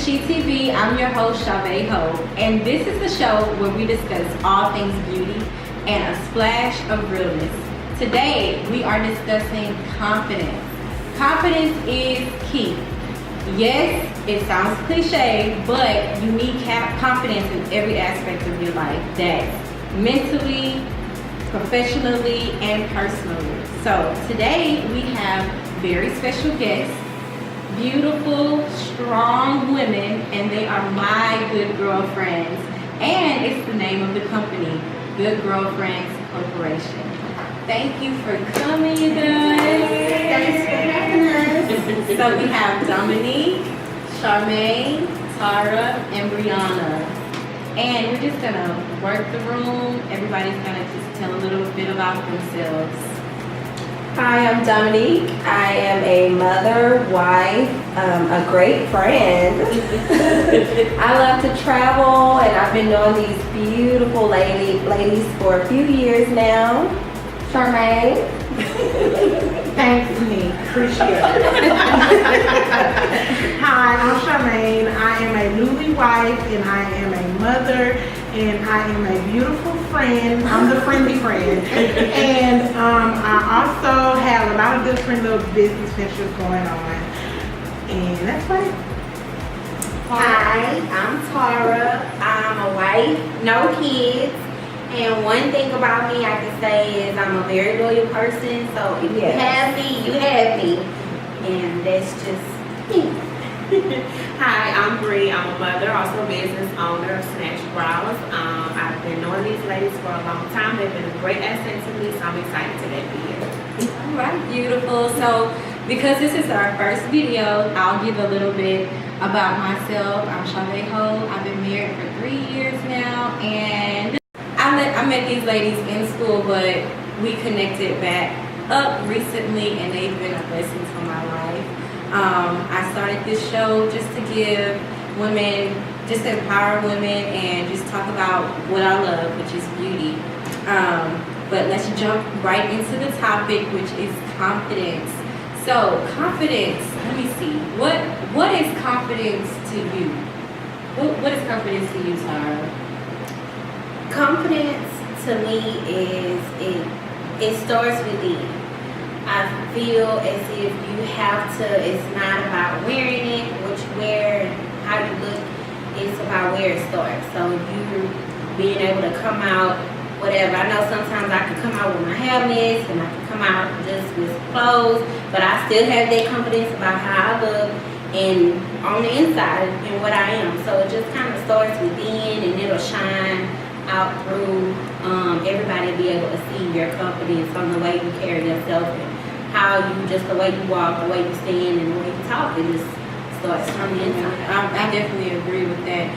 S.H.E Tv. I'm your host, S.H.E and this is the show where we discuss all things beauty and a splash of realness. Today, we are discussing confidence. Confidence is key. Yes, it sounds cliche, but you need confidence in every aspect of your life. That's mentally, professionally, and personally. So today, we have very special guests. Beautiful, strong women, and they are my good girlfriends. And it's the name of the company, Good Girlfriends Corporation. Thank you for coming, you guys. Thanks for having us. So we have Dominique, Charmaine, Tara, and Brianna. And we're just gonna work the room. Everybody's gonna just tell a little bit about themselves. Hi, I'm Dominique. I am a mother, wife, a great friend. I love to travel, and I've been knowing these beautiful ladies for a few years now. Charmaine. Thanks, me. Appreciate it. Hi, I'm Charmaine. I am a newly wife, and I am a mother, and I am a beautiful friend. I'm the friendly friend. And I also have a lot of different little business ventures going on. And that's what it is. Hi, I'm Tara. I'm a wife, no kids. And one thing about me I can say is I'm a very loyal person. So if you have me, you have me. And that's just me. Hi, I'm Bree. I'm a mother, also a business owner of Snatch Brows. I've been knowing these ladies for a long time. They've been a great asset to me, so I'm excited to be here. All right, beautiful. So because this is our first video, I'll give a little bit about myself. I'm S.H.E. I've been married for 3 years now, and I met these ladies in school, but we connected back up recently, and they've been a blessing to my life. I started this show just to give women, just to empower women and just talk about what I love, which is beauty. But let's jump right into the topic, which is confidence. So confidence, let me see. What is confidence to you? What is confidence to you, Tara? Confidence to me is it starts within. I feel as if you have to, it's not about wearing it, what you wear, how you look, it's about where it starts. So you being able to come out, whatever. I know sometimes I can come out with my hair mixed and I can come out just with clothes, but I still have that confidence about how I look and on the inside and what I am. So it just kind of starts within and it'll shine out through everybody be able to see your confidence on the way you carry yourself and how you, just the way you walk, the way you stand, and the way you talk. It just starts from the inside. I definitely agree with that.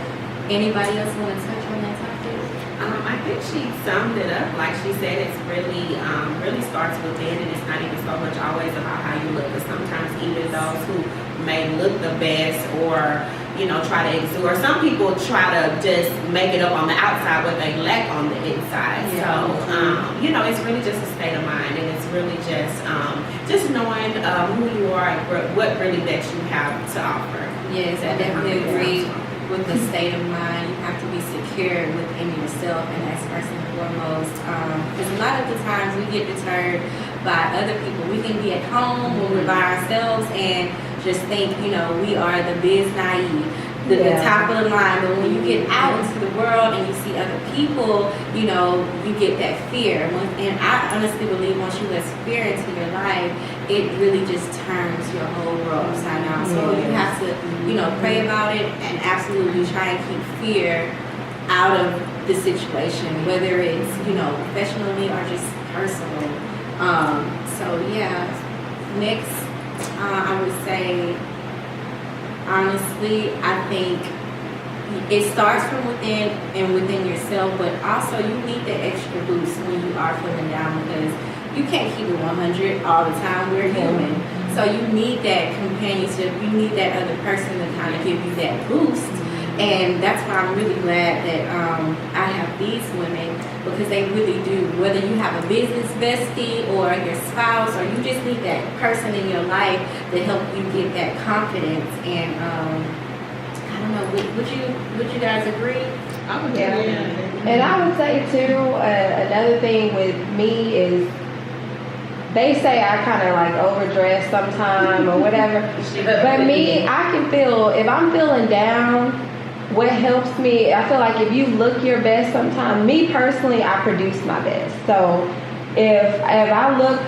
Anybody else want to touch on that topic? I think she summed it up. Like she said, it's really starts within, and it's not even so much always about how you look. But sometimes even those who may look the best or try to exude, or some people try to just make it up on the outside what they lack on the inside. Yeah. So it's really just a state of mind, and it's really just knowing who you are and what really that you have to offer. Yes, I definitely agree with the state of mind. You have to be secure within yourself, and that's first and foremost. Because a lot of the times we get deterred by other people. We can be at home when we're by ourselves and just think, we are the biz naive, the top of the line. But when you get out into the world and you see other people, you get that fear. And I honestly believe once you let fear into your life, it really just turns your whole world upside down. So you have to, pray about it and absolutely try and keep fear out of the situation, whether it's, professionally or just personal. Next, I would say, honestly, I think it starts from within and within yourself, but also you need that extra boost when you are feeling down, because you can't keep it 100 all the time. We're human. So you need that companionship. You need that other person to kind of give you that boost. And that's why I'm really glad that I have these women, because they really do. Whether you have a business bestie or your spouse, or you just need that person in your life to help you get that confidence and I don't know. Would you guys agree? I would Yeah. yeah. And I would say too, another thing with me is they say I kind of like overdress sometime or whatever. But me, I can feel, if I'm feeling down, what helps me, I feel like if you look your best sometimes, me personally, I produce my best. So if I look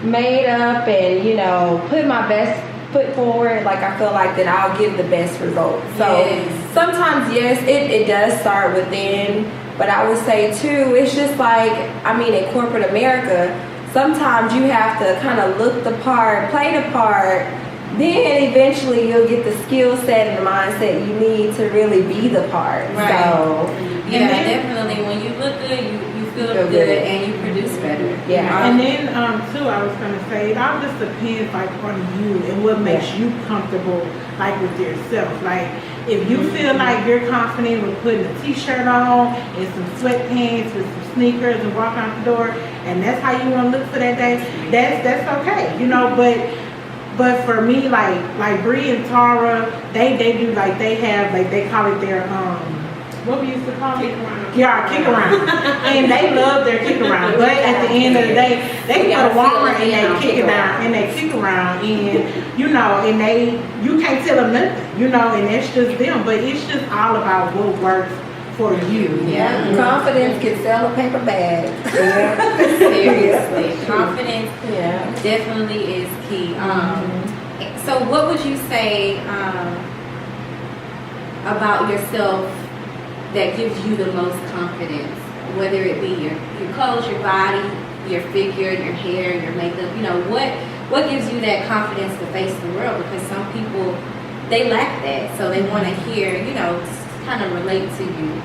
made up and, you know, put my best foot forward, like I feel like that I'll give the best results. So Yes. sometimes, yes, it does start within, but I would say too, it's just like, I mean, in corporate America, sometimes you have to kind of look the part, play the part, then eventually you'll get the skill set and the mindset you need to really be the part. Right. So, Yeah, then- definitely. When you look good, you feel Feel good, good. and you produce better. Yeah. And then too, I was gonna say it all just depends like on you and what makes you comfortable like with yourself. Like if you feel like you're confident with putting a t-shirt on and some sweatpants with some sneakers and walk out the door, and that's how you want to look for that day, that's okay, you know. But for me, like Bree and Tara, they do like they have like they call it their what we used to call it? Kick around. Yeah, kick around. And they love their kick around. But at the end of the day, they can go to Walmart and they kick it down and they kick around, and you know, and you can't tell them nothing, you know, and that's just them. But it's just all about what works for you. Yeah. confidence can sell a paper bag. Seriously, confidence Yeah. definitely is key. So what would you say about yourself that gives you the most confidence? Whether it be your clothes, your body, your figure, your hair, your makeup, you know, what gives you that confidence to face the world? Because some people, they lack that, so they want to hear, you know, kind of relate to you.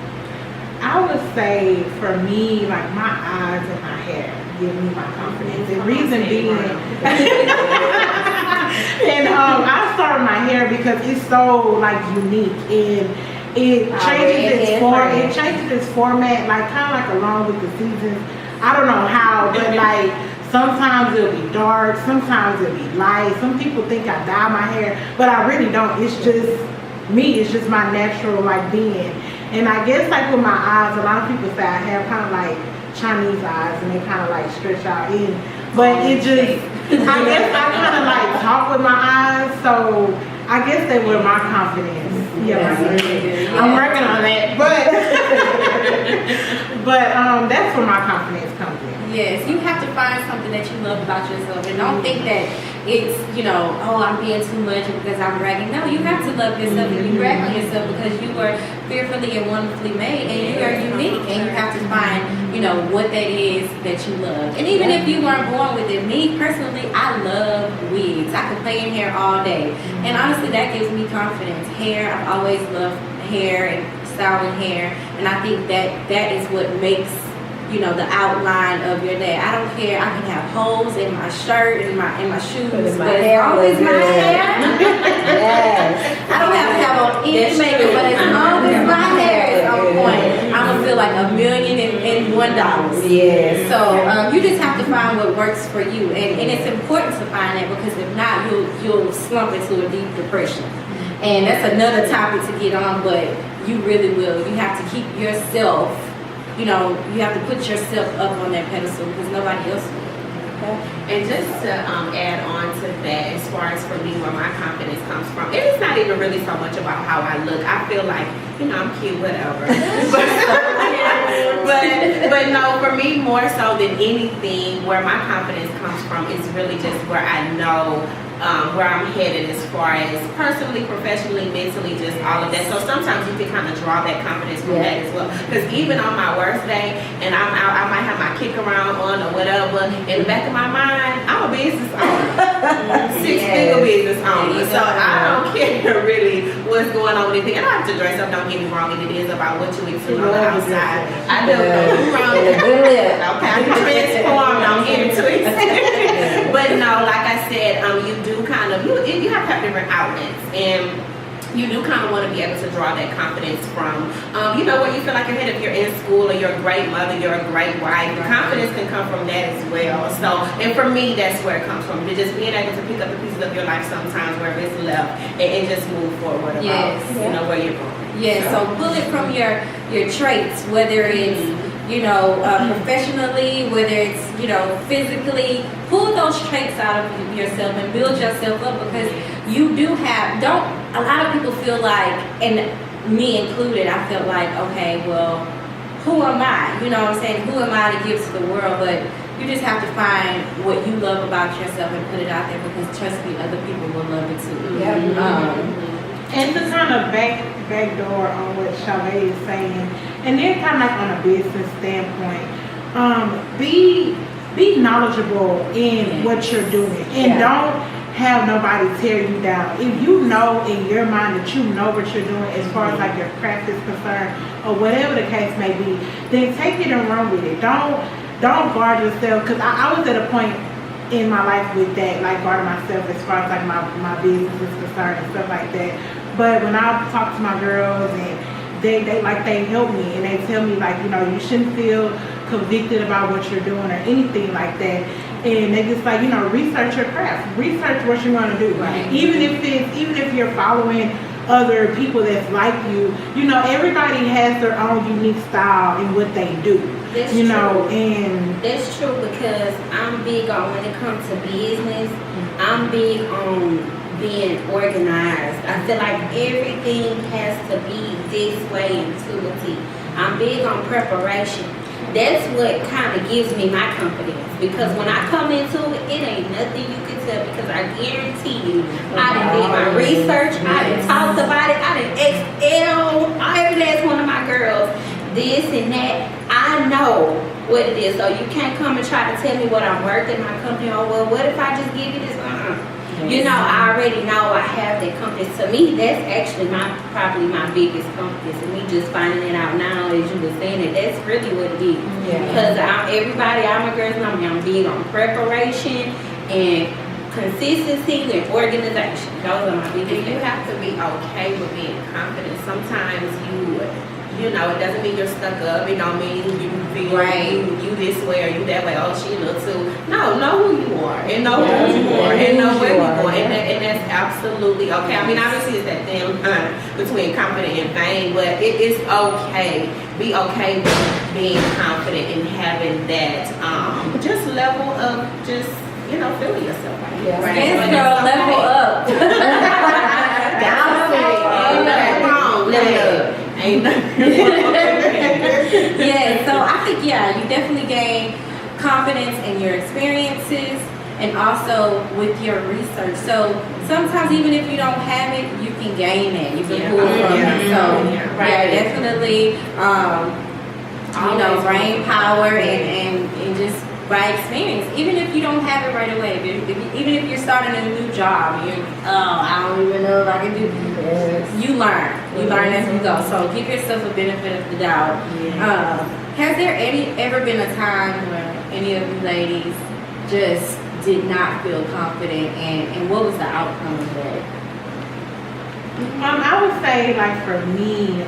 I would say for me, like my eyes and my hair give me my confidence. The reason being, and I start with my hair because it's so like unique and it changes its format, like kind of like along with the seasons. I don't know how, but like sometimes it'll be dark, sometimes it'll be light. Some people think I dye my hair, but I really don't. It's just me. It's just my natural like being. And I guess like with my eyes, a lot of people say I have kind of like Chinese eyes and they kind of like stretch out in. But it just, I guess I kind of like talk with my eyes, so I guess they were my confidence. Yeah, I'm working on that, but that's where my confidence comes in. Yes, you have to find something that you love about yourself, and don't think that it's, you know, oh, I'm being too much because I'm bragging. No, you have to love yourself, and you brag on yourself because you were fearfully and wonderfully made, and you are unique, and you have to find, you know, what that is that you love. And even if you weren't born with it, me personally, I love wigs. I could play in hair all day, and honestly, that gives me confidence. Hair, I've always loved hair and styling hair, and I think that is what makes, you know, the outline of your day. I don't care. I can have holes in my shirt and my shoes, but as long as my hair, Yes. I don't have to have on any makeup, but as long as my hair is on point, I'm gonna feel like $1,000,001. Yes. So you just have to find what works for you, and it's important to find that, because if not, you'll slump into a deep depression, and that's another topic to get on. But you really will. You have to keep yourself. You know, you have to put yourself up on that pedestal because nobody else will. And just to add on to that, as far as for me, where my confidence comes from, it is not even really so much about how I look. I feel like, you know, I'm cute, whatever. but no, for me, more so than anything, where my confidence comes from is really just where I know where I'm headed as far as personally, professionally, mentally, just all of that. So sometimes you can kind of draw that confidence from that as well. Because even on my worst day, and I'm out, I might have my kick around on or whatever, in the back of my mind, I'm a business owner. Six-figure business owner. So I don't care really what's going on with anything. I don't have to dress up, don't get me wrong, and it is about what you exude on the outside. I do. Okay, I can transform, don't get into it. But no, like I said, you do kind of, you have to have different outlets. And you do kind of want to be able to draw that confidence from, where you feel like you're headed. If you're in school or you're a great mother, you're a great wife, the confidence can come from that as well. So, and for me, that's where it comes from. Just being able to pick up the pieces of your life sometimes where it's left and just move forward about, where you're going. Yeah, so pull it from your traits, whether it's, professionally, whether it's, physically. Pull those traits out of yourself and build yourself up, because you do have, a lot of people feel like, and me included, I felt like, okay, well, who am I? You know what I'm saying? Who am I to give to the world? But you just have to find what you love about yourself and put it out there, because trust me, other people will love it too. And to kind of backdoor on what S.H.E is saying, and then kind of like on a business standpoint, be knowledgeable in what you're doing, and don't have nobody tear you down. If you know in your mind that you know what you're doing as far as like your craft is concerned, or whatever the case may be, then take it and run with it. Don't guard yourself, because I was at a point in my life with that, like guarding myself as far as like my business is concerned and stuff like that. But when I talk to my girls, and they help me, and they tell me like, you shouldn't feel convicted about what you're doing or anything like that. And they just like, research your craft, research what you're going to do. Right. Even if you're following other people that's like you, everybody has their own unique style in what they do. That's true. And that's true, because I'm big on, when it comes to business, I'm big on being organized. I feel like everything has to be this way intuitive. I'm big on preparation. That's what kind of gives me my confidence, because when I come into it, it ain't nothing you can tell, because I guarantee you, I done did my research, I done talked about it, I done XL, every last one of my girls, this and that. I know what it is, so you can't come and try to tell me what I'm worth in my company. Oh, well, what if I just give you this? I already know I have that confidence. To me, that's actually probably my biggest confidence, and me just finding it out now, as you were saying it, that's really what it is. Because all my girls know me, I'm big on preparation and consistency and organization. Those are my biggest things. You have to be okay with being confident. Sometimes it doesn't mean you're stuck up. It don't mean you feel you this way or you that way. Oh, she looks too. No, know who you are, and know who you are, and know where you're going, and that's absolutely okay. I mean, obviously it's that thin line between confident and vain, but it is okay. Be okay with being confident and having that just level of just feeling yourself. Right? Yes, girl, level up. Level up. Ain't Yeah, so I think you definitely gain confidence in your experiences and also with your research. So sometimes even if you don't have it, you can gain it. You can pull from it. So definitely brain power and just by experience. Even if you don't have it right away, even if you're starting a new job, I don't even know if I can do this. You learn as you go. So give yourself a benefit of the doubt. Has there ever been a time where any of you ladies just did not feel confident, and what was the outcome of that? I would say, like, for me,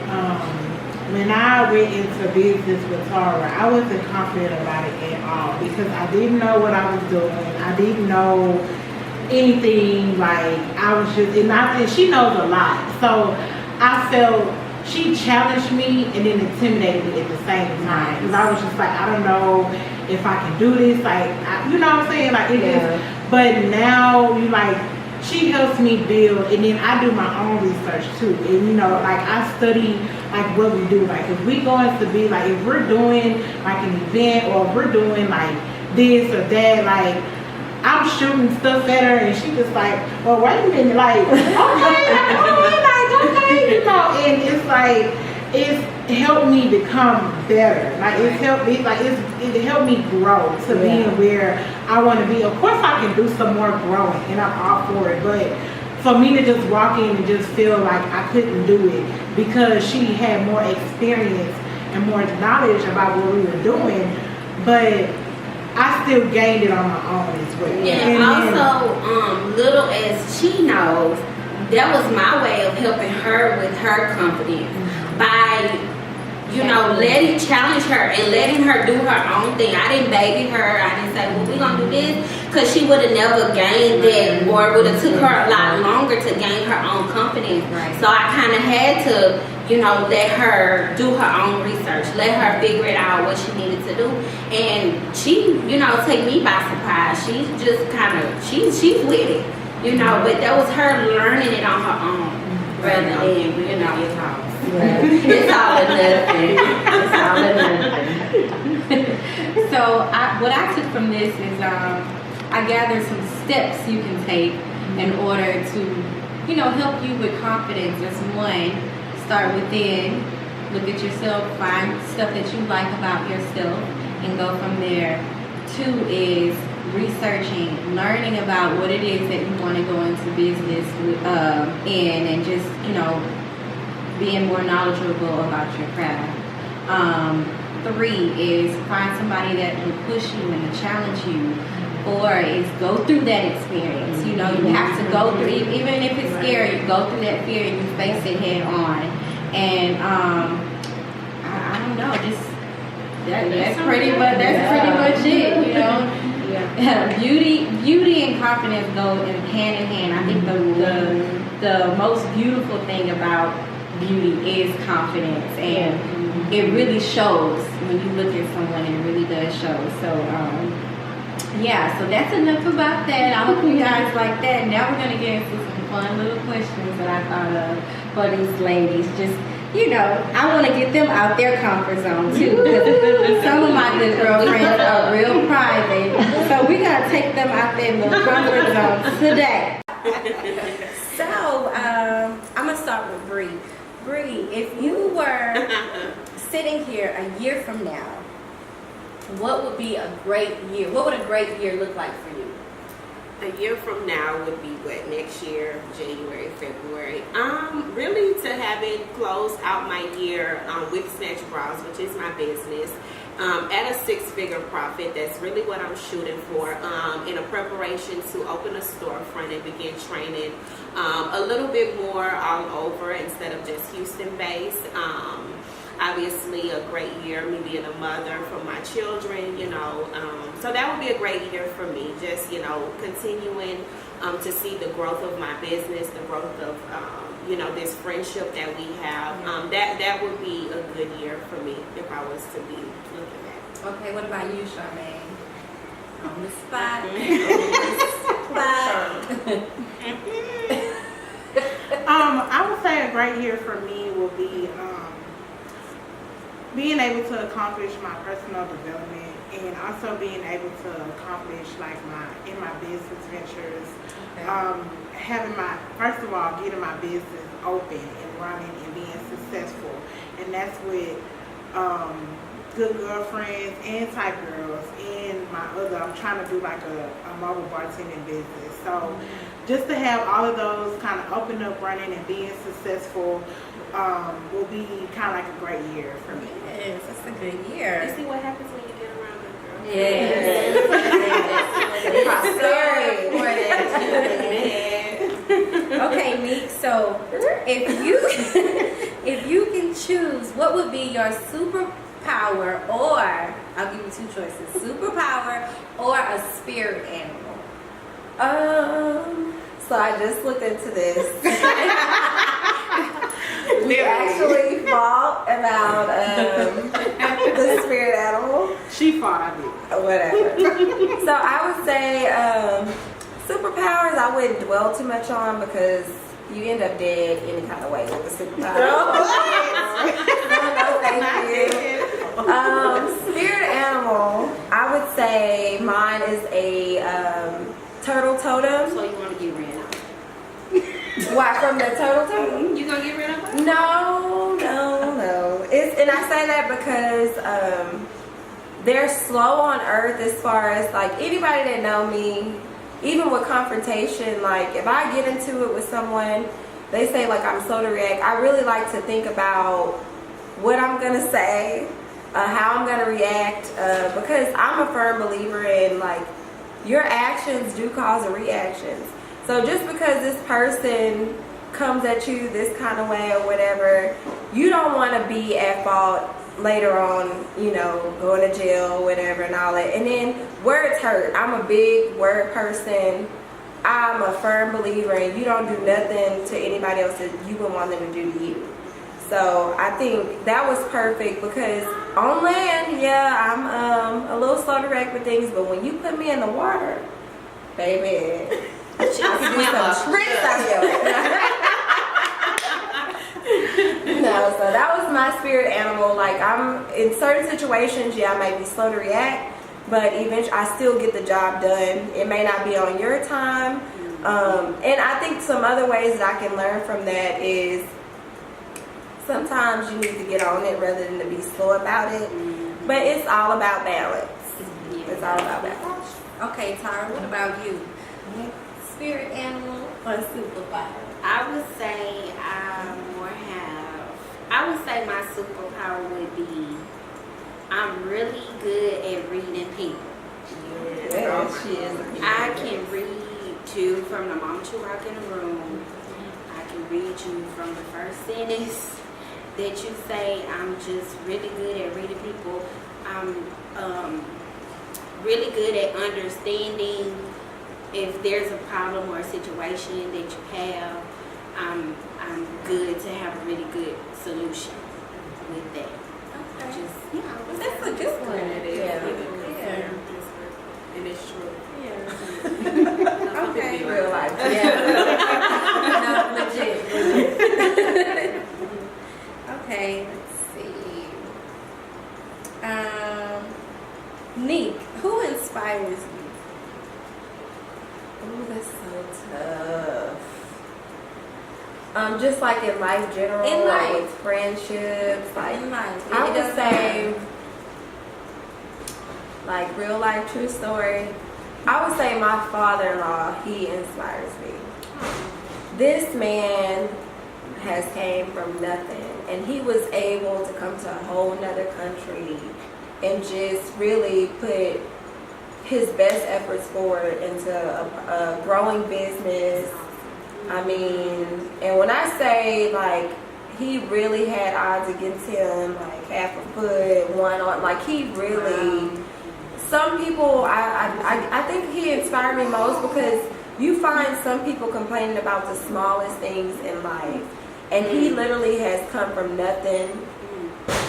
when I went into business with Tara, I wasn't confident about it at all, because I didn't know what I was doing. I didn't know anything. Like, I was just, and she knows a lot. So I felt she challenged me and then intimidated me at the same time. Because I was just like, I don't know if I can do this. Like, you know what I'm saying? Like, it is. But now, she helps me build, and then I do my own research too. And I study like what we do. Like, if we going to be like, if we're doing like an event, or if we're doing like this or that, like I'm shooting stuff at her, and she just like, well, wait a minute, like, okay, and it's like, it's helped me become better. Like, it's helped me, it helped me grow to being where I want to be. Of course, I can do some more growing, and I'm all for it. But for me to just walk in and just feel like I couldn't do it because she had more experience and more knowledge about what we were doing, but I still gained it on my own as well. Yeah, and also, little as she knows, that was my way of helping her with her confidence by, you know, challenge her and letting her do her own thing. I didn't baby her. I didn't say, well, we gonna do this, because she would have never gained that, or would have took her a lot longer to gain her own confidence. Right. So I kind of had to, you know, let her do her own research, let her figure it out what she needed to do. And she, you know, take me by surprise. She's just kind of, she's with it, you know, but that was her learning it on her own rather than, you know, it's all or nothing. It's all or nothing. So what I took from this is I gathered some steps you can take in order to, you know, help you with confidence. That's one, start within, look at yourself, find stuff that you like about yourself, and go from there. Two is researching, learning about what it is that you want to go into business in, and just, you know, being more knowledgeable about your craft. Three is find somebody that will push you and challenge you. Four is go through that experience. You know, you have to go through, even if it's scary, you go through that fear and you face it head on. And I don't know, just that's pretty much it. You know, beauty and confidence go hand in hand. I think the most beautiful thing about beauty is confidence, and it really shows when you look at someone. It really does show. So yeah, so that's enough about that. I hope you guys like that. Now we're gonna get into some fun little questions that I thought of for these ladies. Just, you know, I want to get them out their comfort zone too, because some of my good girlfriends are real private, so we gotta take them out their little comfort zone today. So I'm gonna start with Bree. Bree, if you were sitting here a year from now, what would be a great year? What would a great year look like for you? A year from now would be what, next year, January, February. Really to have it close out my year with Snatch Bras, which is my business, at a six-figure profit. That's really what I'm shooting for, in a preparation to open a storefront and begin training a little bit more all over instead of just Houston-based. Obviously a great year, me being a mother for my children, you know, so that would be a great year for me. Just, you know, continuing to see the growth of my business, the growth of, you know, this friendship that we have. That would be a good year for me if I was to be looking at. Okay, what about you, Charmaine? On the spot. I would say a great year for me will be being able to accomplish my personal development, and also being able to accomplish like in my business ventures. Having first of all, getting my business open and running and being successful, and that's with Good Girlfriends and Type Girls, and I'm trying to do like a mobile bartending business. So just to have all of those kind of open up, running, and being successful will be kind of like a great year for me. Yes, that's a good year. You see what happens when you get around Good Girls? Yes. Okay, Meek, so if you can choose, what would be your superpower, or I'll give you two choices, superpower or a spirit animal? So I just looked into this. We actually fought about the spirit animal. She fought, I did. Whatever. So I would say superpowers I wouldn't dwell too much on, because you end up dead any kind of way with the superpower. No, thank you. Spirit animal, I would say mine is a turtle totem. So you want to get rid of? Why, from the turtle totem? You gonna get rid of her? No. And I say that because they're slow on earth as far as like anybody that know me, even with confrontation, like if I get into it with someone, they say like I'm slow to react. I really like to think about what I'm gonna say, how I'm gonna react, because I'm a firm believer in like your actions do cause a reaction. So just because this person comes at you this kind of way or whatever, you don't want to be at fault later on, you know, going to jail or whatever and all that. And then words hurt. I'm a big word person. I'm a firm believer in you don't do nothing to anybody else that you would want them to do to you. So I think that was perfect because on land, yeah, I'm a little slow to react with things, but when you put me in the water, baby, I can do some tricks out here. No, so that was my spirit animal. Like, I'm in certain situations, yeah, I might be slow to react, but eventually I still get the job done. It may not be on your time. And I think some other ways that I can learn from that is sometimes you need to get on it rather than to be slow about it. But it's all about balance. It's all about balance. Okay, Tara, what about you? Spirit animal or superpower? I would say I would say my superpower would be I'm really good at reading people. Yeah, she is. I can read you from the moment you walk in the room. I can read you from the first sentence that you say. I'm just really good at reading people. I'm really good at understanding if there's a problem or a situation that you have. I'm good to have a really good solution with that. Okay. Just That's a good one. It is. Yeah. It is true. Yeah. Okay. Real life. Yeah. No, legit. Okay, let's see. Neek, who inspires you? Ooh, that's so tough. Just like in life general, In life. like with friendships, like In life. I It would doesn't say, matter. like real life, true story. I would say my father-in-law, he inspires me. This man has came from nothing, and he was able to come to a whole nother country and just really put his best efforts forward into a growing business. I mean, and when I say like he really had odds against him, like half a foot, one on, like he really. Some people, I think he inspired me most because you find some people complaining about the smallest things in life, and he literally has come from nothing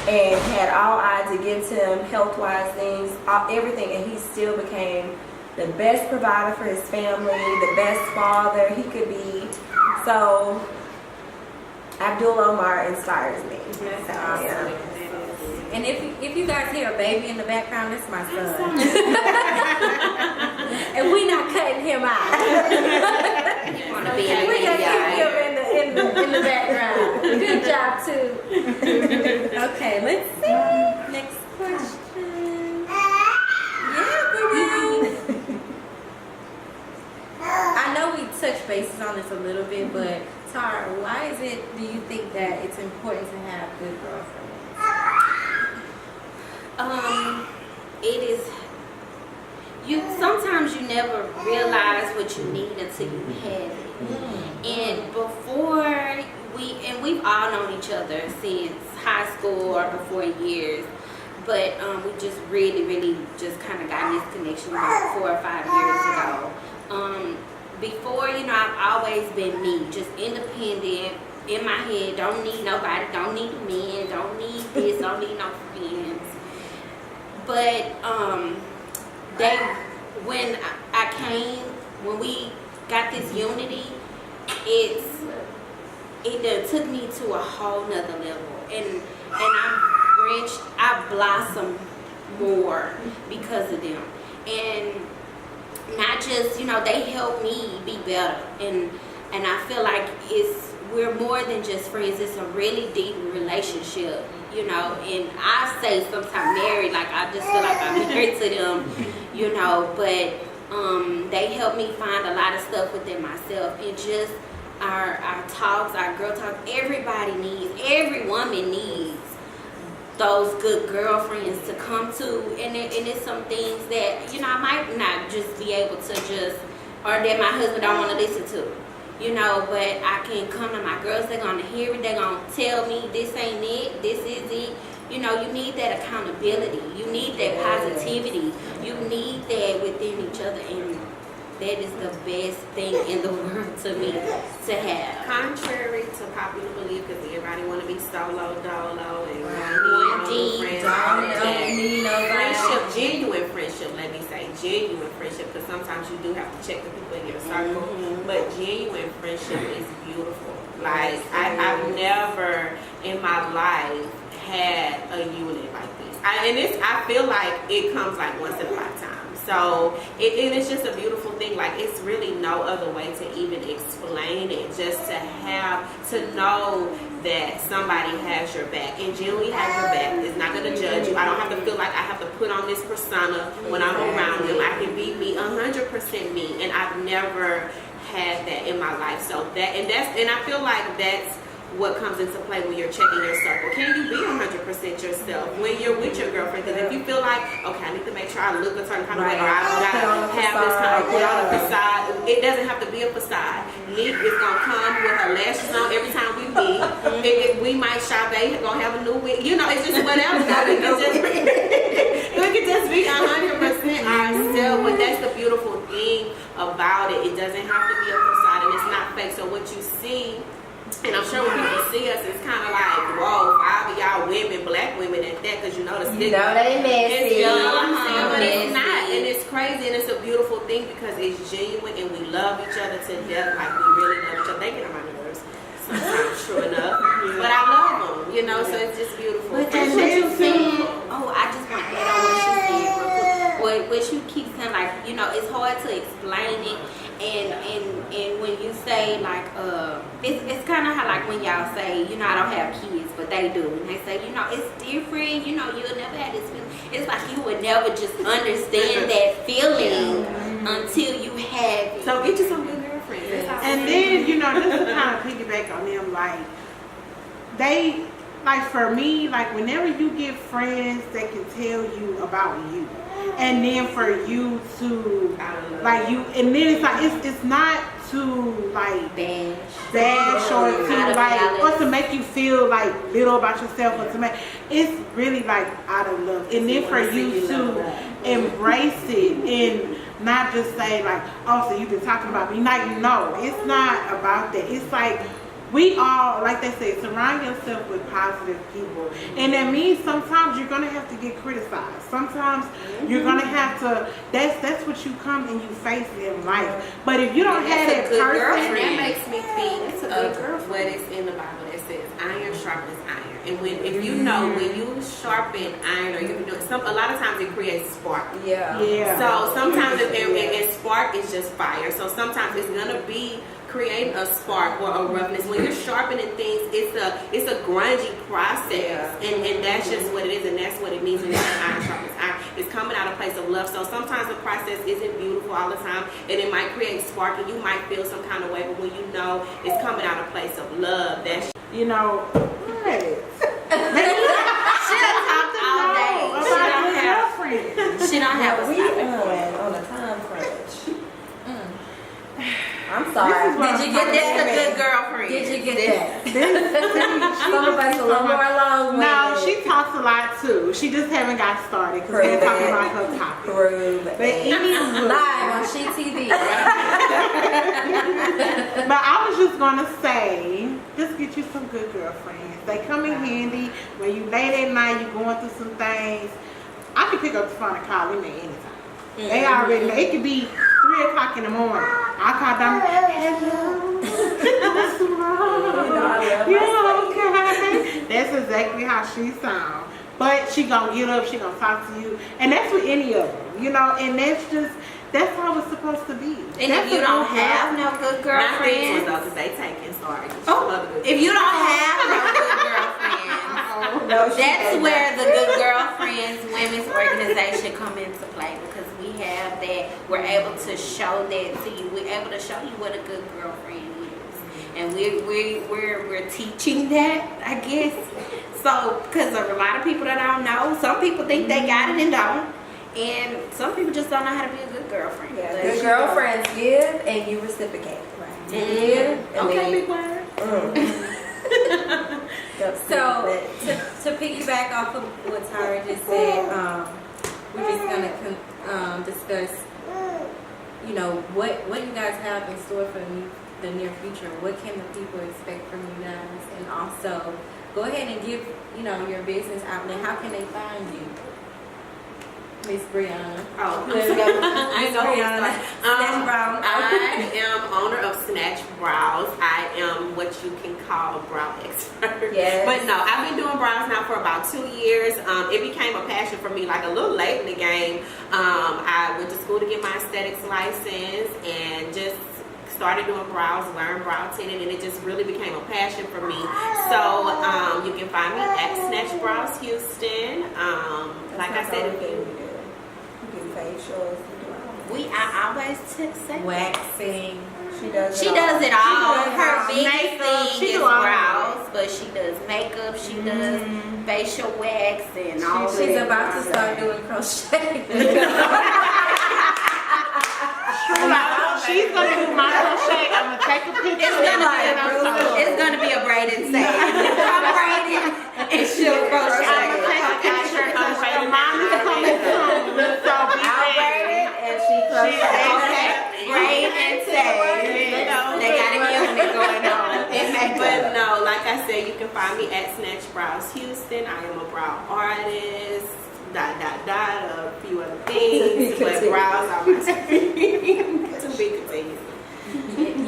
and had all odds against him, health-wise things, everything, and he still became the best provider for his family, the best father he could be. So Abdul Omar inspires me. That's So, awesome. yeah. And if you guys hear a baby in the background, that's my son. And we not cutting him out. you want to be in We the got video. him in the background. Good job too. Okay, let's see. Next question. Yeah, baby. I know we touched bases on this a little bit, but Tara, why is it? Do you think that it's important to have good girlfriends? It is. Sometimes you never realize what you need until you have it. And we've all known each other since high school or before years, but we just really just kind of got this connection about 4 or 5 years ago. Before, I've always been me, just independent. In my head, don't need nobody, don't need a man, don't need this, don't need no friends. But when we got this unity, it done took me to a whole nother level, and I blossomed more because of them, and not just they help me be better, and I feel like we're more than just friends. It's a really deep relationship, and I say sometimes married, like I just feel like I'm married to them, but they help me find a lot of stuff within myself, and just our talks, our girl talk, every woman needs those good girlfriends to come to, and it's some things that I might not just be able to or that my husband don't want to listen to. you know, but I can come to my girls, they're gonna hear it, they're gonna tell me this ain't it, this is it. You know, you need that accountability, you need that positivity, you need that within each other, and that is the best thing in the world to me to have. Contrary to popular belief, because everybody want to be solo dolo and friendship, genuine friendship. Let me say genuine friendship, because sometimes you do have to check the people in your circle. But genuine friendship is beautiful. Like I've never in my life had a unit like this. I feel like it comes like once in a lifetime. So it is just a beautiful thing. Like it's really no other way to even explain it. Just to know that somebody has your back and genuinely has your back. Is not going to judge you. I don't have to feel like I have to put on this persona when I'm around them. I can be me, 100% me, and I've never had that in my life. So and I feel like that's what comes into play when you're checking your circle. Can you be 100% yourself when you're with your girlfriend? Because if you feel like, okay, I need to make sure I look a certain kind of way, or I don't gotta have this kind of put on a facade. It doesn't have to be a facade. Nick is gonna come with her lashes on every time we meet. We might shop, gonna have a new wig. You know, it's just whatever. We can just be 100% ourselves. But that's the beautiful thing about it. It doesn't have to be a facade, and it's not fake. So what you see, and I'm sure when people see us, it's kind of like, whoa, 5 of y'all women, black women at that, because you know the stigma. You know they messy. You know what I'm saying? But it's not, and it's crazy, and it's a beautiful thing because it's genuine, and we love each other to death, like we really love each other. They get on my nerves sometimes, true enough, but I love them, you know, so it's just beautiful. But that's what you said. Oh, I just want to add on what she said real quick. What you keep saying, like, you know, it's hard to explain it. And when you say like it's kind of how like when y'all say, you know, I don't have kids, but they do, and they say, you know, it's different, you know, you'll never have this feeling. It's like you would never just understand that feeling until you have it. So get you some good girlfriends. And then, you know, just to kind of piggyback on them, like they, like for me, like whenever you get friends that can tell you about you, and then for you to like you, and then it's like it's not to like bash or to like or to make you feel like little about yourself, or to make it's really like out of love, and then for you to embrace it and not just say like, oh, so you've been talking about me. Like, no, it's not about that. It's like we all, like they say, surround yourself with positive people. And that means sometimes you're going to have to get criticized. Sometimes you're going to have to, that's what you come and you face in life. But if you don't have that person, that makes me think of what is in the Bible that says, iron sharpens iron. And if you know, when you sharpen iron, or you're doing a lot of times it creates spark. Yeah. So sometimes and spark is just fire. So sometimes it's going to be creating a spark or a roughness. When you're sharpening things, it's a grungy process, and that's just what it is, and that's what it means when iron sharpens iron. It's coming out of a place of love. So sometimes the process isn't beautiful all the time, and it might create spark, and you might feel some kind of way, but when you know it's coming out of a place of love, that's, you know, she don't have a We on a time crunch. I'm sorry. Did you get that? A good girlfriend. Did you get that? Some of us a little more along. No, she talks a lot too. She just haven't got started because we're talking about her topic. But live on S.H.E TV. But I was just gonna say, just get you some good girlfriends. They come in handy when you late at night, you going through some things. I can pick up the phone and call them at any time. They already know. It could be 3 o'clock in the morning. I call them, hello, what's wrong? You okay? That's exactly how she sounds. But she gonna get up, she gonna talk to you. And that's with any of them, you know, and that's how it's supposed to be. And if you don't have no good girlfriends, because they taking, sorry. If you don't have no good girlfriends, that's where the Good Girlfriends Women's Organization come into play, because we have that. We're able to show that to you. We're able to show you what a good girlfriend is, and we're teaching that, I guess. So, because a lot of people that don't know, some people think they got it and don't. And some people just don't know how to be a good girlfriend. Yeah, good girlfriends give and you reciprocate. Right. Yeah. And Okay, then big word. So to piggyback off of what Tyra just said, we're just gonna discuss, you know, what you guys have in store for the near future. What can the people expect from you guys, and also go ahead and give, you know, your business outlet. How can they find you, Miss Brianna? Oh, Let's go. I know Brianna. Snatch Brows. I am owner of Snatch Brows. I am what you can call a brow expert. Yes. But no, I've been doing brows now for about 2 years. It became a passion for me like a little late in the game. I went to school to get my aesthetics license and just started doing brows, learned brow tinting, and it just really became a passion for me. So you can find me at Snatch Brows Houston. Like I said, facials. I always say Waxing. She does. she does it all. She does Her biggest makeup. She thing is do all brows, but she does makeup. She does facial wax and all. She's that. about to start doing crochet. She's gonna do my crochet. I'm gonna take a picture. It's gonna be a braiding set. I'm braiding and she'll I'm gonna crochet. take a picture of her. Mom is coming soon, so be I'll braid ready. it and she crochets. Okay, braid and say. They got a unit going on. but no, like I said, you can find me at Snatch Brows Houston. I am a brow artist. A few other things, but brows are my thing. To be continued.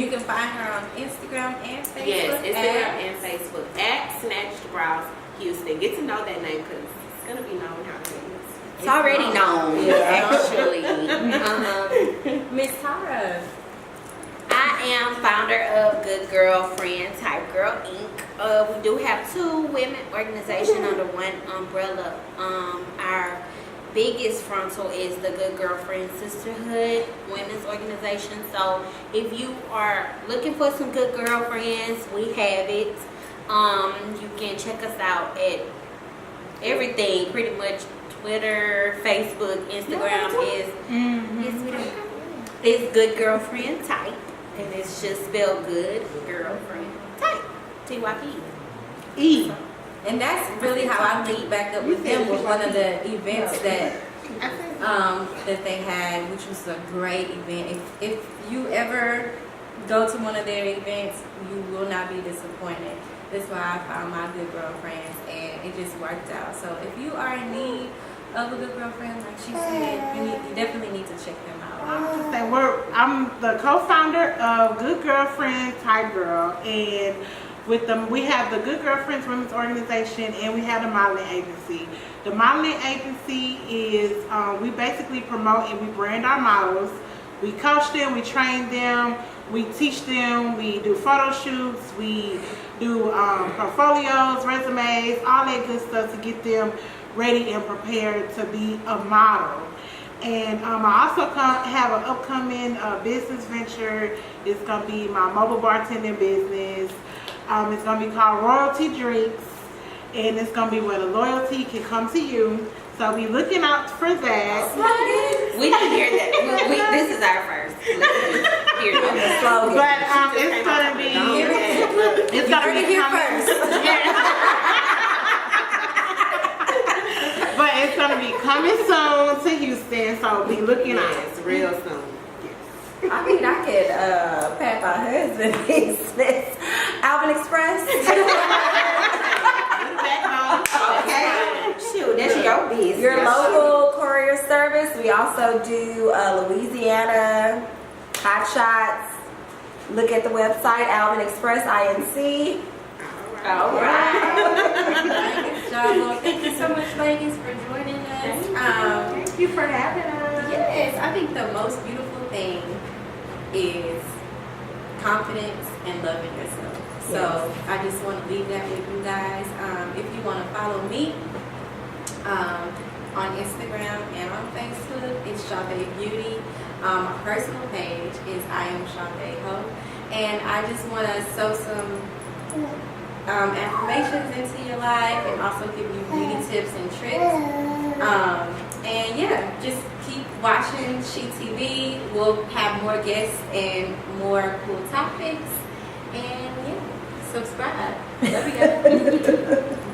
You can find her on Instagram and Facebook. Yes, Instagram and Facebook at Snatched Brows Houston. Get to know that name because it's gonna be known how it is. It's already known, actually. Miss Tara. I am founder of Good Girlfriend Type Girl Inc. We do have 2 women organizations under one umbrella. Our biggest frontal is the Good Girlfriend Sisterhood Women's Organization. So if you are looking for some good girlfriends, we have it. You can check us out at everything, pretty much Twitter, Facebook, Instagram is Good Girlfriend Type. And it's just spelled Good Girlfriend Type. TYP. And that's really how I linked back up with them with one of the events that they had, which was a great event. If you ever go to one of their events, you will not be disappointed. That's why I found my good girlfriends, and it just worked out. So if you are in need of a good girlfriend, like she said, you definitely need to check them out. I'm the co-founder of Good Girlfriend Type Girl, and with them we have the Good Girlfriends Women's Organization, and we have the modeling agency. The modeling agency is we basically promote and we brand our models. We coach them, we train them, we teach them, we do photo shoots, we do portfolios, resumes, all that good stuff to get them ready and prepared to be a model. And I also have an upcoming business venture. It's going to be my mobile bartending business. It's going to be called Royalty Drinks, and it's going to be where the loyalty can come to you. So be looking out for that. We can hear that. This is our first. Hear that. But it's going to be. It's going to be here coming. But it's going to be coming soon to Houston, so be looking out. Yes, real soon. I mean, I could pat my husband business. Alvin Express. Okay. Shoot, that's your business. Your local courier service. We also do Louisiana hot shots. Look at the website, Alvin Express INC. All right. Good job. Well, thank you so much, ladies, for joining us. Thank you for having us. Yes, I think the most beautiful thing is confidence and loving yourself. So I just want to leave that with you guys. If you want to follow me on Instagram and on Facebook, it's S.H.E Beauty. My personal page is I am Ho, and I just want to sow some affirmations into your life and also give you beauty tips and tricks. And yeah, just keep watching S.H.E TV. We'll have more guests and more cool topics. And yeah, subscribe. Love you guys.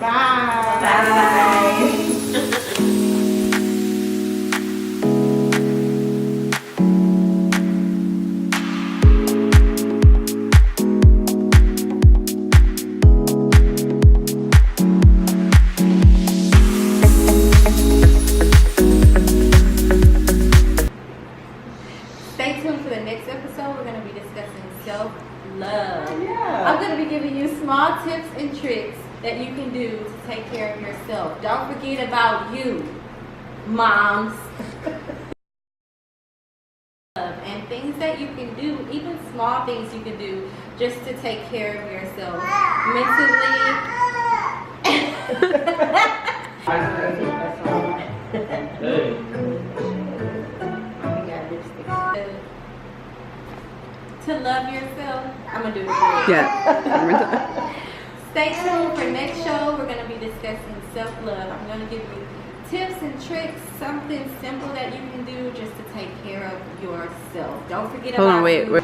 Bye. Bye. Stay tuned for the next episode. We're going to be discussing self-love. Yeah. I'm going to be giving you small tips and tricks that you can do to take care of yourself. Don't forget about you, moms. And things that you can do, even small things you can do just to take care of yourself to love yourself. I'm gonna do it. Yeah. Stay tuned for next show. We're gonna be discussing self-love. I'm gonna give you tips and tricks, something simple that you can do just to take care of yourself. Don't forget Hold about on, wait. you.